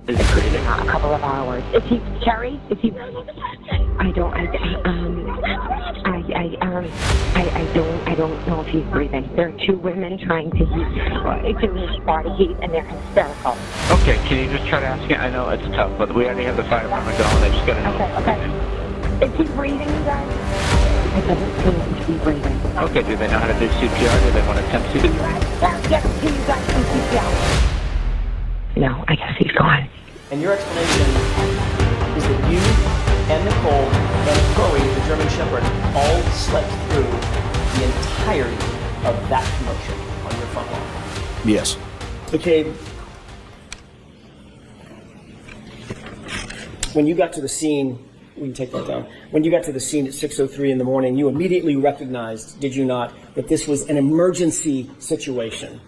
Is he breathing? A couple of hours. Is he, Carrie? Is he? I don't know if he's breathing. There are two women trying to do his body heat, and they're hysterical. Okay, can you just try to ask him? I know it's tough, but we already have the fire department going. They just gotta know. Okay. Is he breathing, you guys? It doesn't seem to be breathing. Okay, do they know how to do CPR? Do they want to attempt CPR? Yes, can you guys do CPR? No, I guess he's gone. And your explanation is that you and Nicole and Chloe, the German Shepherd, all slept through the entirety of that commotion on your front lawn. Yes. McCabe, when you got to the scene, we can take that down. When you got to the scene at 6:03 in the morning, you immediately recognized, did you not, that this was an emergency situation?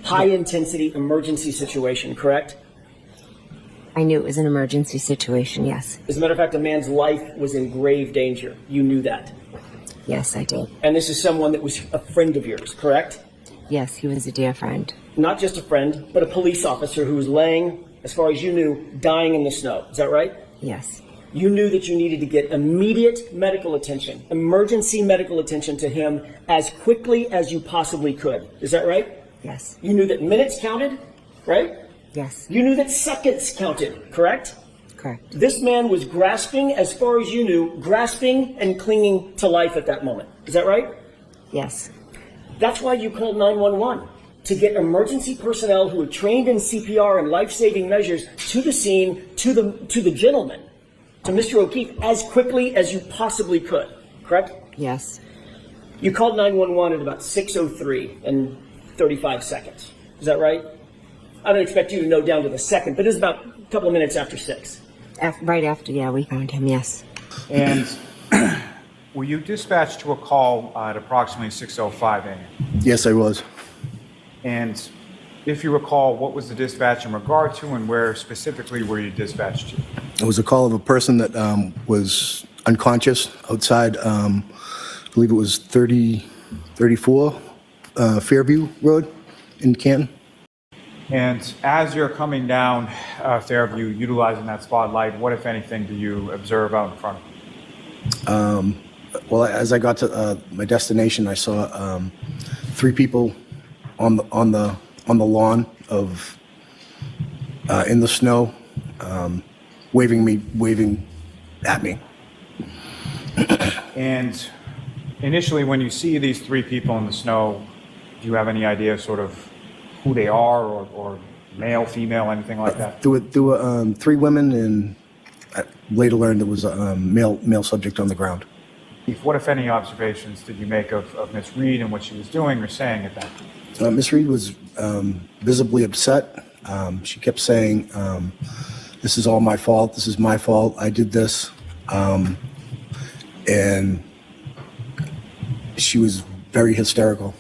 High-intensity emergency situation, correct? I knew it was an emergency situation, yes. As a matter of fact, a man's life was in grave danger. You knew that. Yes, I did. And this is someone that was a friend of yours, correct? Yes, he was a dear friend. Not just a friend, but a police officer who was laying, as far as you knew, dying in the snow. Is that right? Yes. You knew that you needed to get immediate medical attention, emergency medical attention to him as quickly as you possibly could. Is that right? Yes. You knew that minutes counted, right? Yes. You knew that seconds counted, correct? Correct. This man was grasping, as far as you knew, grasping and clinging to life at that moment. Is that right? Yes. That's why you called 911, to get emergency personnel who are trained in CPR and life-saving measures to the scene, to the gentleman, to Mr. Okeefe, as quickly as you possibly could, correct? Yes. You called 911 at about 6:03 and 35 seconds. Is that right? I don't expect you to know down to the second, but it was about a couple of minutes after 6. Right after, yeah, we found him, yes. And were you dispatched to a call at approximately 6:05 a.m.? Yes, I was. And if you recall, what was the dispatch in regard to, and where specifically were you dispatched to? It was a call of a person that was unconscious outside, I believe it was 34 Fairview Road in Canton. And as you're coming down Fairview, utilizing that spotlight, what, if anything, do you observe out in front of you? Well, as I got to my destination, I saw 3 people on the lawn of in the snow, waving at me. And initially, when you see these 3 people in the snow, do you have any idea sort of who they are, or male, female, anything like that? There were 3 women, and I later learned there was a male subject on the ground. What, if any, observations did you make of Miss Reed and what she was doing or saying at that time? Miss Reed was visibly upset. She kept saying, "This is all my fault. This is my fault. I did this," and she was very hysterical.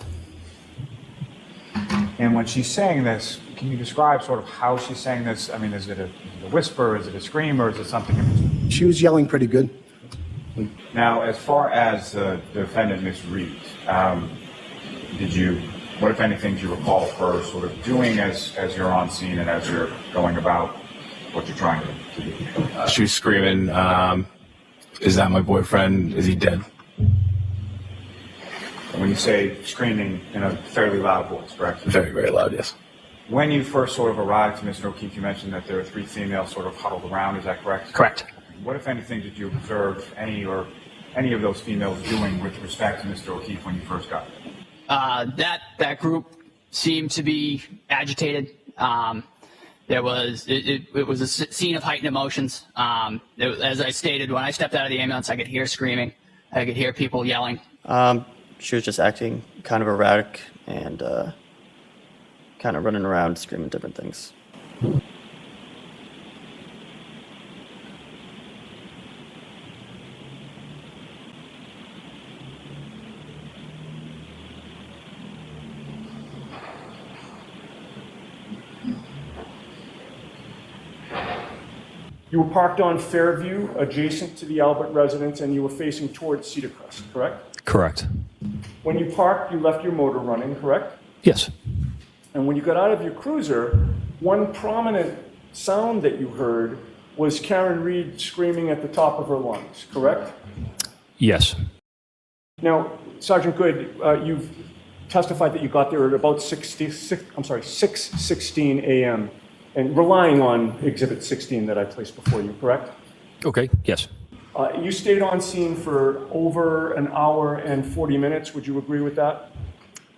And when she's saying this, can you describe sort of how she's saying this? I mean, is it a whisper, is it a scream, or is it something in between? She was yelling pretty good. Now, as far as the defendant, Ms. Reed, what, if anything, do you recall her sort of doing as you're on scene and as you're going about what you're trying to do? She was screaming, "Is that my boyfriend? Is he dead?" And when you say screaming in a fairly loud voice, correct? Very, very loud, yes. When you first sort of arrived to Mr. Okeefe, you mentioned that there were 3 females sort of huddled around. Is that correct? Correct. What, if anything, did you observe any of those females doing with respect to Mr. Okeefe when you first got there? That group seemed to be agitated. There was it was a scene of heightened emotions. As I stated, when I stepped out of the ambulance, I could hear screaming. I could hear people yelling. She was just acting kind of erratic and kind of running around screaming different things. You were parked on Fairview, adjacent to the Albert residence, and you were facing towards Cedar Crest, correct? Correct. When you parked, you left your motor running, correct? Yes. And when you got out of your cruiser, one prominent sound that you heard was Karen Reed screaming at the top of her lungs, correct? Yes. Now, Sergeant Good, you've testified that you got there at about 6:16 a.m. and relying on Exhibit 16 that I placed before you, correct? Okay, yes. You stayed on scene for over an hour and 40 minutes. Would you agree with that?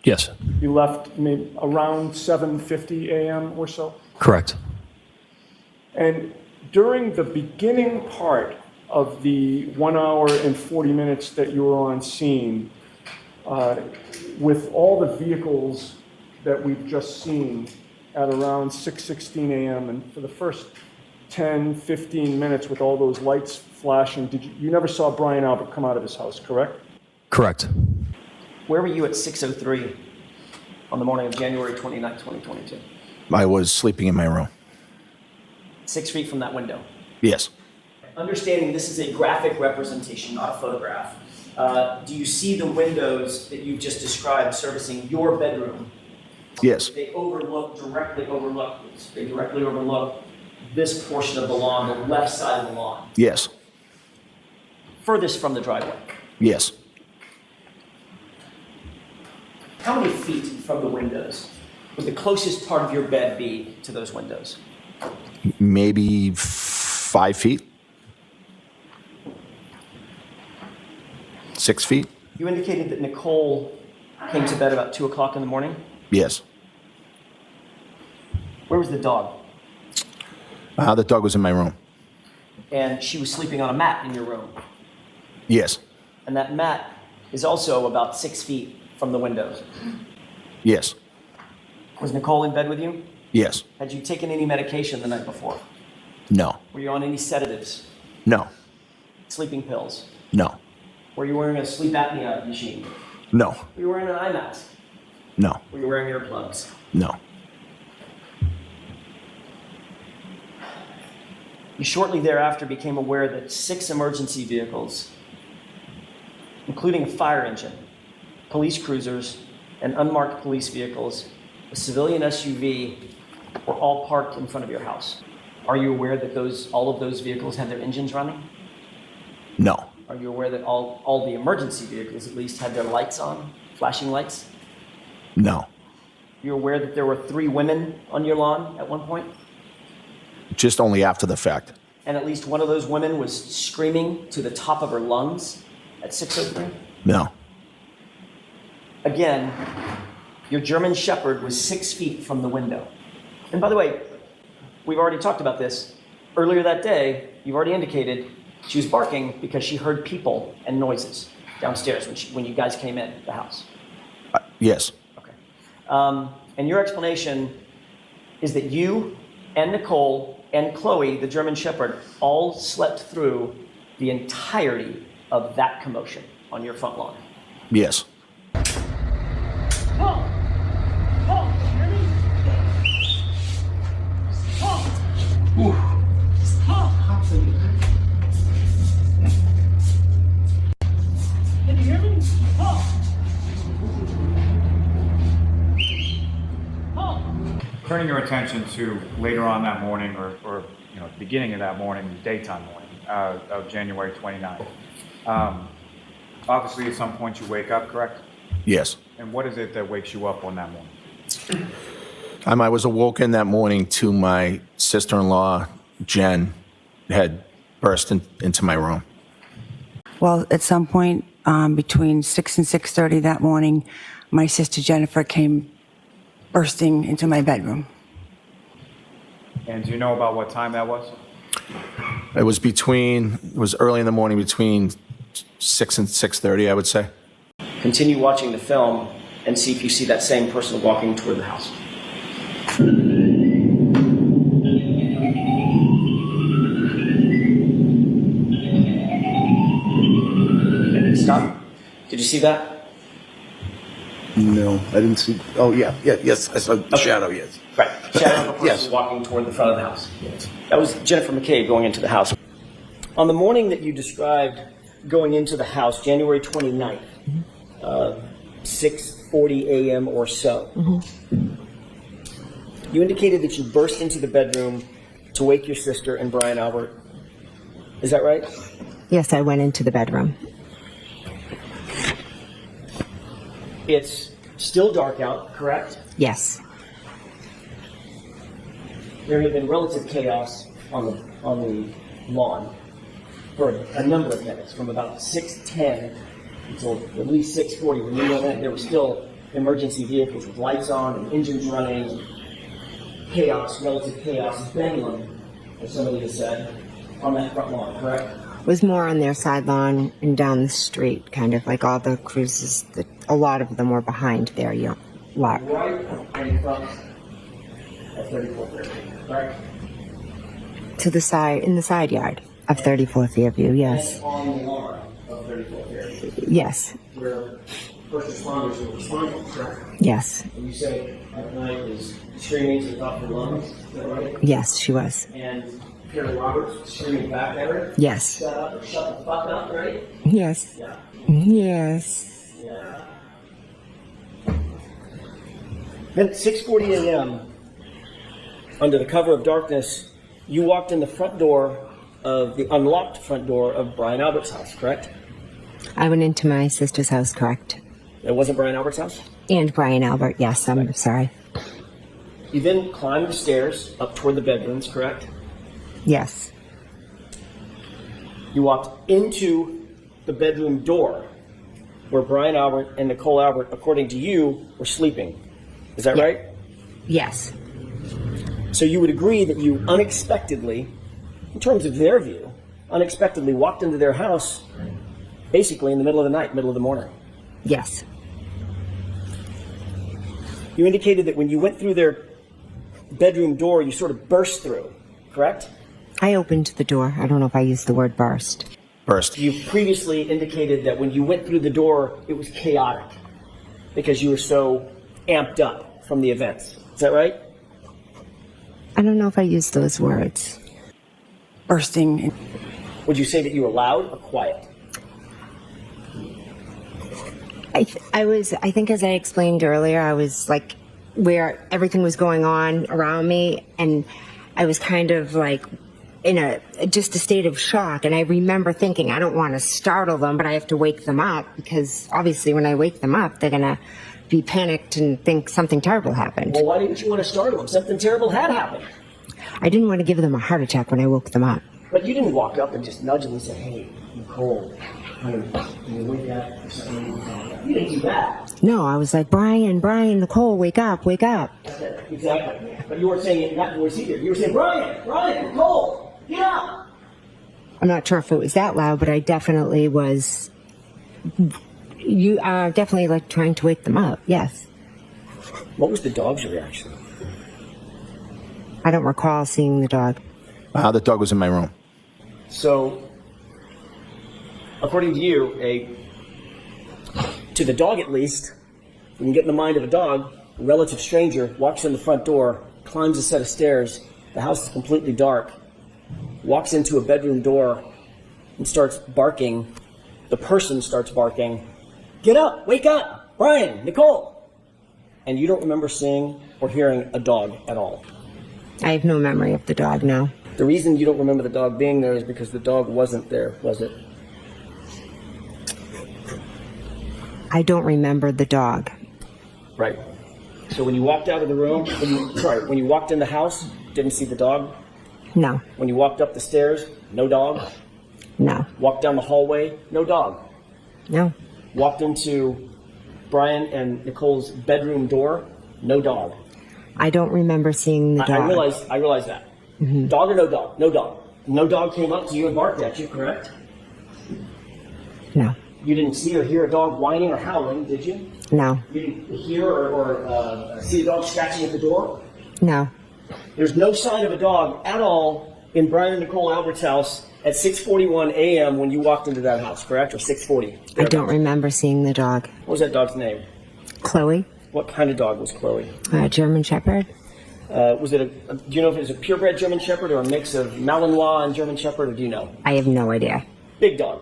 Yes. You left maybe around 7:50 a.m. or so? Correct. And during the beginning part of the 1 hour and 40 minutes that you were on scene, with all the vehicles that we've just seen at around 6:16 a.m. and for the first 10, 15 minutes with all those lights flashing, you never saw Brian Albert come out of his house, correct? Correct. Where were you at 6:03 on the morning of January 29, 2022? I was sleeping in my room. 6 feet from that window. Yes. Understanding this is a graphic representation, not a photograph, do you see the windows that you've just described servicing your bedroom? Yes. They directly overlook this portion of the lawn, the left side of the lawn. Yes. Furthest from the driveway. Yes. How many feet from the windows would the closest part of your bed be to those windows? Maybe 5 feet. 6 feet. You indicated that Nicole came to bed about 2 o'clock in the morning. Yes. Where was the dog? The dog was in my room. And she was sleeping on a mat in your room. Yes. And that mat is also about 6 feet from the windows. Yes. Was Nicole in bed with you? Yes. Had you taken any medication the night before? No. Were you on any sedatives? No. Sleeping pills? No. Were you wearing a sleep apnea machine? No. Were you wearing an eye mask? No. Were you wearing earplugs? No. You shortly thereafter became aware that 6 emergency vehicles, including a fire engine, police cruisers, and unmarked police vehicles, a civilian SUV, were all parked in front of your house. Are you aware that all of those vehicles had their engines running? No. Are you aware that all the emergency vehicles at least had their lights on, flashing lights? No. You're aware that there were 3 women on your lawn at one point? Just only after the fact. And at least one of those women was screaming to the top of her lungs at 6:03? No. Again, your German Shepherd was 6 feet from the window. And by the way, we've already talked about this. Earlier that day, you've already indicated she was barking because she heard people and noises downstairs when you guys came in the house. Yes. Okay. And your explanation is that you and Nicole and Chloe, the German Shepherd, all slept through the entirety of that commotion on your front lawn. Yes. Paul! Paul, can you hear me? Paul! Paul! Can you hear me? Paul! Paul! Turning your attention to later on that morning, or the beginning of that morning, the daytime morning of January 29th. Obviously, at some point you wake up, correct? Yes. And what is it that wakes you up on that morning? I was awoken that morning to my sister-in-law, Jen, had burst into my room. Well, at some point between 6 and 6:30 that morning, my sister Jennifer came bursting into my bedroom. And do you know about what time that was? It was early in the morning, between 6 and 6:30, I would say. Continue watching the film and see if you see that same person walking toward the house. Stop. Did you see that? No, I didn't see. Oh, yes, I saw the shadow, yes. Right, shadow of a person Yes. walking toward the front of the house. That was Jennifer McCabe going into the house. On the morning that you described going into the house, January 29th, 6:40 a.m. or so, you indicated that you burst into the bedroom to wake your sister and Brian Albert. Is that right? Yes, I went into the bedroom. It's still dark out, correct? Yes. There had been relative chaos on the lawn for a number of minutes, from about 6:10 until at least 6:40. When you went, there were still emergency vehicles with lights on and engines running. Chaos, relative chaos, bedlam, as somebody has said, on that front lawn, correct? It was more on their side lawn and down the street, kind of like all the cruises. A lot of them were behind their lot. Right in front of 3430, correct? To the side, in the side yard of 34 Fairview, yes. And on the lawn of 34 Fairview. Yes. Where first responders were responding, correct? Yes. And you say at night was screaming to the top of her lungs, is that right? Yes, she was. And Carrie Roberts was screaming back at her? Yes. Shut up, or shut the fuck up, right? Yes. Yeah. Yes. Yeah. Then at 6:40 a.m., under the cover of darkness, you walked in the front door of the unlocked front door of Brian Albert's house, correct? I went into my sister's house, correct. It wasn't Brian Albert's house? And Brian Albert, yes, I'm sorry. You then climbed the stairs up toward the bedrooms, correct? Yes. You walked into the bedroom door where Brian Albert and Nicole Albert, according to you, were sleeping. Is that right? Yes. So you would agree that you unexpectedly, in terms of their view, unexpectedly walked into their house basically in the middle of the night, middle of the morning. Yes. You indicated that when you went through their bedroom door, you sort of burst through, correct? I opened the door. I don't know if I used the word burst. Burst. You previously indicated that when you went through the door, it was chaotic because you were so amped up from the events. Is that right? I don't know if I used those words. Bursting. Would you say that you were loud or quiet? I think as I explained earlier, I was like where everything was going on around me, and I was kind of like in just a state of shock. And I remember thinking, I don't want to startle them, but I have to wake them up, because obviously when I wake them up, they're going to be panicked and think something terrible happened. Well, why didn't you want to startle them? Something terrible had happened. I didn't want to give them a heart attack when I woke them up. But you didn't walk up and just nudge them and say, hey, Nicole, honey, can you wake up or something? You didn't do that. No, I was like, Brian, Nicole, wake up, wake up. Exactly. But you weren't saying it in that voice either. You were saying, Brian, Nicole, get up. I'm not sure if it was that loud, but I definitely was. You are definitely like trying to wake them up. Yes. What was the dog's reaction? I don't recall seeing the dog. The dog was in my room. So, according to you, to the dog at least, when you get in the mind of a dog, a relative stranger walks in the front door, climbs a set of stairs, the house is completely dark, walks into a bedroom door and starts barking. The person starts barking, get up, wake up, Brian, Nicole. And you don't remember seeing or hearing a dog at all. I have no memory of the dog, no. The reason you don't remember the dog being there is because the dog wasn't there, was it? I don't remember the dog. Right. So when you walked out of the room, when you walked in the house, didn't see the dog? No. When you walked up the stairs, no dog? No. Walked down the hallway, no dog? No. Walked into Brian and Nicole's bedroom door, no dog? I don't remember seeing the dog. I realize that. Mm-hmm. Dog or no dog? No dog. No dog came up to you and barked at you, correct? No. You didn't see or hear a dog whining or howling, did you? No. You didn't hear or see a dog scratching at the door? No. There's no sign of a dog at all in Brian and Nicole Albert's house at 6:41 a.m. when you walked into that house, correct? Or 6:40? I don't remember seeing the dog. What was that dog's name? Chloe. What kind of dog was Chloe? German Shepherd. Was it do you know if it was a purebred German Shepherd or a mix of Malinois and German Shepherd, or do you know? I have no idea. Big dog.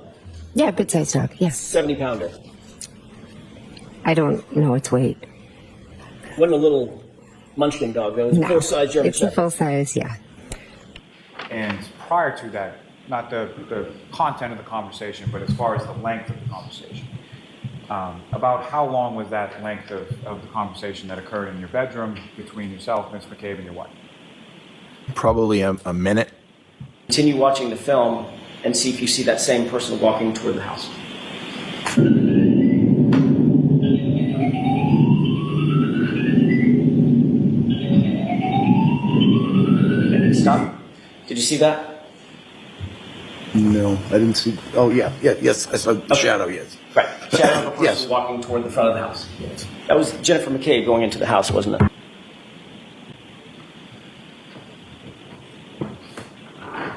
Yeah, good sized dog, yes. 70-pounder. I don't know its weight. Wasn't a little munchkin dog, though. It was a full-size German it's Shepherd. A full size, yeah. And prior to that, not the content of the conversation, but as far as the length of the conversation, about how long was that length of the conversation that occurred in your bedroom between yourself, Ms. McCabe, and your wife? Probably a minute. Continue watching the film and see if you see that same person walking toward the house. Stop. Did you see that? No, I didn't see. Oh, yes, I saw the shadow, yes. Right. Shadow of a person Yes. walking toward the front of the house. That was Jennifer McCabe going into the house, wasn't it?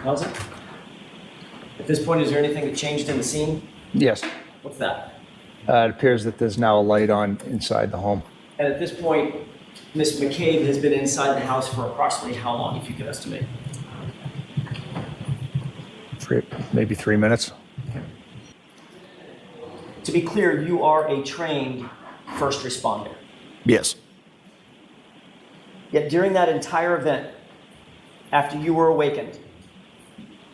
How's it? At this point, is there anything that changed in the scene? Yes. What's that? It appears that there's now a light on inside the home. And at this point, Ms. McCabe has been inside the house for approximately how long, if you could estimate? Maybe 3 minutes. To be clear, you are a trained first responder. Yes. Yet during that entire event, after you were awakened,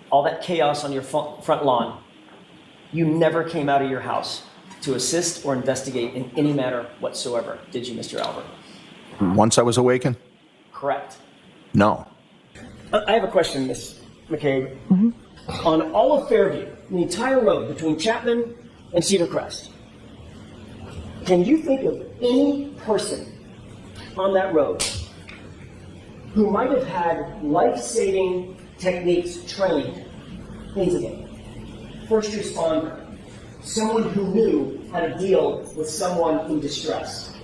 all that chaos on your front lawn, you never came out of your house to assist or investigate in any matter whatsoever, did you, Mr. Albert? Once I was awakened? Correct. No. I have a question, Ms. McCabe. On all of Fairview, the entire road between Chapman and Cedar Crest, can you think of any person on that road who might have had life-saving techniques trained? Things again. First responder, someone who knew how to deal with someone in distress,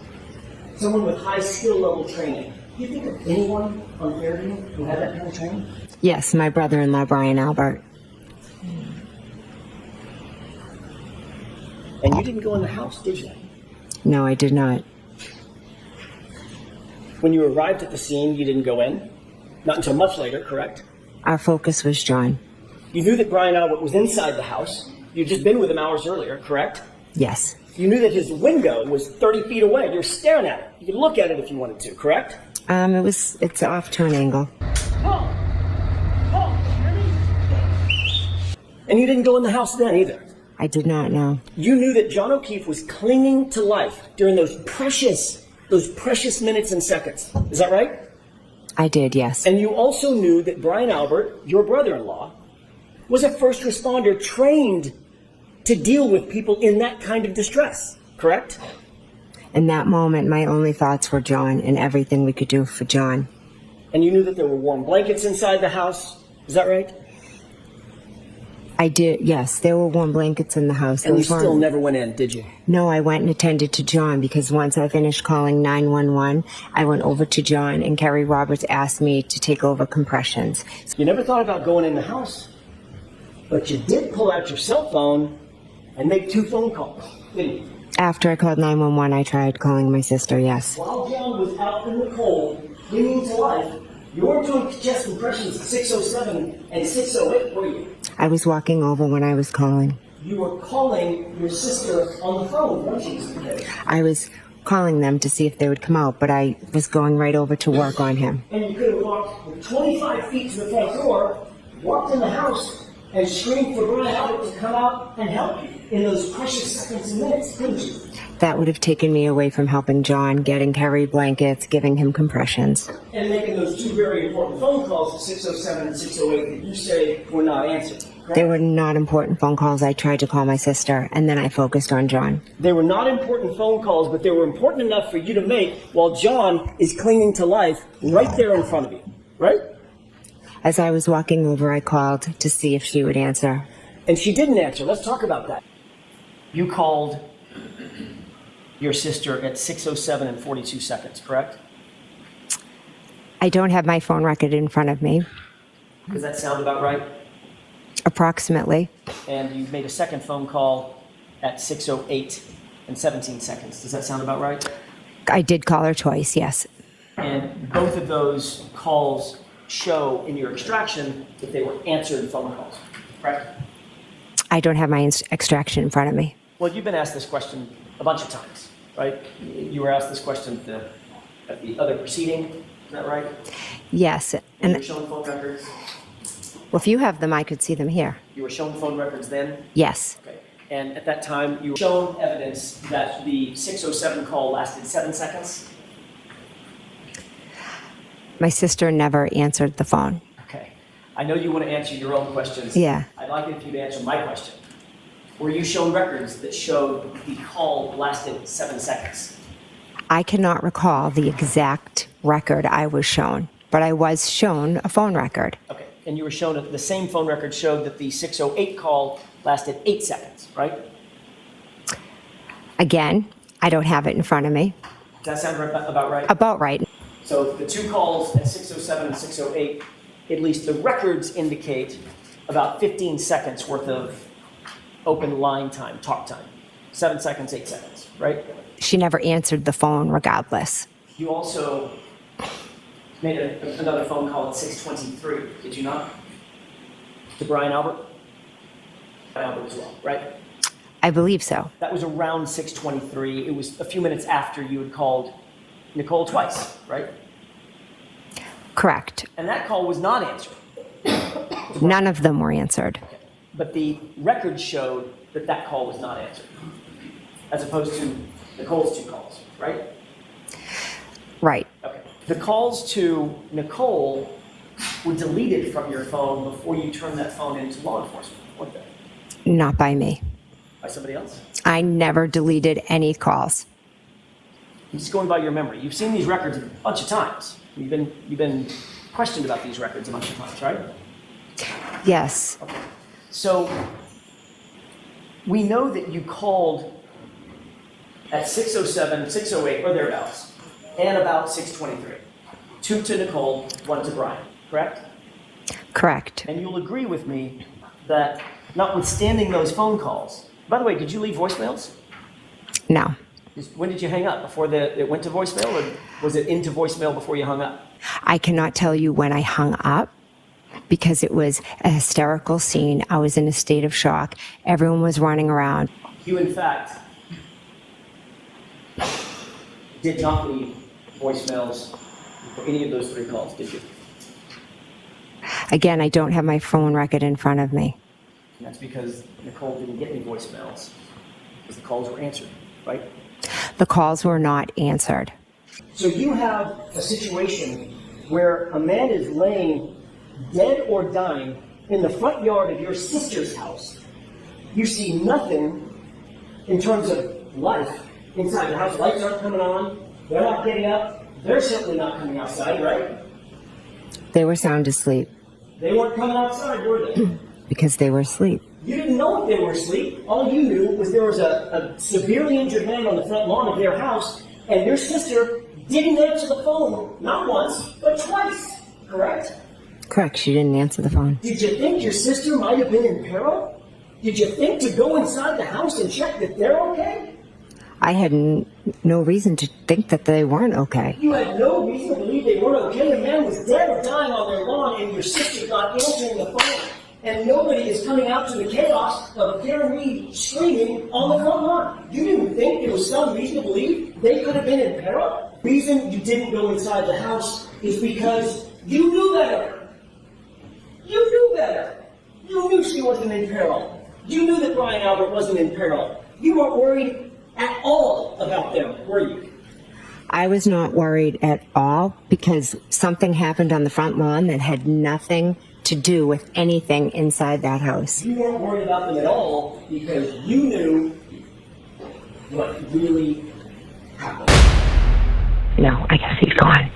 someone with high skill level training. Do you think of anyone on Fairview who had that kind of training? Yes, my brother-in-law, Brian Albert. And you didn't go in the house, did you? No, I did not. When you arrived at the scene, you didn't go in? Not until much later, correct? Our focus was John. You knew that Brian Albert was inside the house. You'd just been with him hours earlier, correct? Yes. You knew that his window was 30 feet away. You're staring at it. You could look at it if you wanted to, correct? It's off to an angle. And you didn't go in the house then either. I did not know. You knew that John Okeefe was clinging to life during those precious minutes and seconds. Is that right? I did, yes. And you also knew that Brian Albert, your brother-in-law, was a first responder trained to deal with people in that kind of distress, correct? In that moment, my only thoughts were John and everything we could do for John. And you knew that there were warm blankets inside the house. Is that right? I did, yes. There were warm blankets in the house. And you still never went in, did you? No, I went and attended to John because once I finished calling 911, I went over to John and Kerry Roberts asked me to take over compressions. You never thought about going in the house, but you did pull out your cell phone and make 2 phone calls, didn't you? After I called 911, I tried calling my sister, yes. While John was out in the cold, clinging to life, you weren't doing chest compressions at 6:07 and 6:08, were you? I was walking over when I was calling. You were calling your sister on the phone, weren't you? I was calling them to see if they would come out, but I was going right over to work on him. And you could have walked 25 feet to the front door, walked in the house, and screamed for Brian Albert to come out and help you in those precious seconds and minutes, couldn't you? That would have taken me away from helping John, getting Kerry blankets, giving him compressions. And making those 2 very important phone calls at 6:07 and 6:08 that you say were not answered. Correct? They were not important phone calls. I tried to call my sister, and then I focused on John. They were not important phone calls, but they were important enough for you to make while John is clinging to life right there in front of you, right? As I was walking over, I called to see if she would answer. And she didn't answer. Let's talk about that. You called your sister at 6:07 and 42 seconds, correct? I don't have my phone record in front of me. Does that sound about right? Approximately. And you made a second phone call at 6:08 and 17 seconds. Does that sound about right? I did call her twice, yes. And both of those calls show in your extraction that they were answered phone calls, correct? I don't have my extraction in front of me. Well, you've been asked this question a bunch of times, right? You were asked this question at the other proceeding, is that right? Yes. And you're showing phone records? Well, if you have them, I could see them here. You were shown phone records then? Yes. Okay. And at that time, you were shown evidence that the 607 call lasted 7 seconds? My sister never answered the phone. Okay. I know you want to answer your own questions. Yeah. I'd like it if you'd answer my question. Were you shown records that showed the call lasted 7 seconds? I cannot recall the exact record I was shown, but I was shown a phone record. Okay. And you were shown that the same phone record showed that the 608 call lasted 8 seconds, right? Again, I don't have it in front of me. Does that sound about right? About right. So the two calls at 607 and 608, at least the records indicate about 15 seconds worth of open line time, talk time. 7 seconds, 8 seconds, right? She never answered the phone regardless. You also made another phone call at 6:23, did you not? To Brian Albert? Brian Albert as well, right? I believe so. That was around 6:23. It was a few minutes after you had called Nicole twice, right? Correct. And that call was not answered. None of them were answered. But the record showed that that call was not answered, as opposed to Nicole's two calls, right? Right. Okay. The calls to Nicole were deleted from your phone before you turned that phone into law enforcement, weren't they? Not by me. By somebody else? I never deleted any calls. I'm just going by your memory. You've seen these records a bunch of times. You've been questioned about these records a bunch of times, right? Yes. Okay. So we know that you called at 6:07, 6:08, or thereabouts, and about 6:23. 2 to Nicole, 1 to Brian, correct? Correct. And you'll agree with me that notwithstanding those phone calls, by the way, did you leave voicemails? No. When did you hang up? Before it went to voicemail, or was it into voicemail before you hung up? I cannot tell you when I hung up because it was a hysterical scene. I was in a state of shock. Everyone was running around. You, in fact, did not leave voicemails for any of those 3 calls, did you? Again, I don't have my phone record in front of me. And that's because Nicole didn't get any voicemails, because the calls were answered, right? The calls were not answered. So you have a situation where a man is laying dead or dying in the front yard of your sister's house. You see nothing in terms of life inside the house. Lights aren't coming on. They're not getting up. They're certainly not coming outside, right? They were sound asleep They weren't coming outside, were they? because they were asleep. You didn't know if they were asleep. All you knew was there was a severely injured man on the front lawn of their house, and your sister didn't answer the phone, not once, but twice, correct? Correct, she didn't answer the phone. Did you think your sister might have been in peril? Did you think to go inside the house and check that they're okay? I had no reason to think that they weren't okay. You had no reason to believe they weren't okay. A man was dead or dying on their lawn, and your sister's not answering the phone. And nobody is coming out to the chaos of a Karen Reed screaming on the front lawn. You didn't think there was some reason to believe they could have been in peril? The reason you didn't go inside the house is because you knew better. You knew better. You knew she wasn't in peril. You knew that Brian Albert wasn't in peril. You weren't worried at all about them, were you? I was not worried at all because something happened on the front lawn that had nothing to do with anything inside that house. You weren't worried about them at all because you knew what really happened. No, I guess he's gone.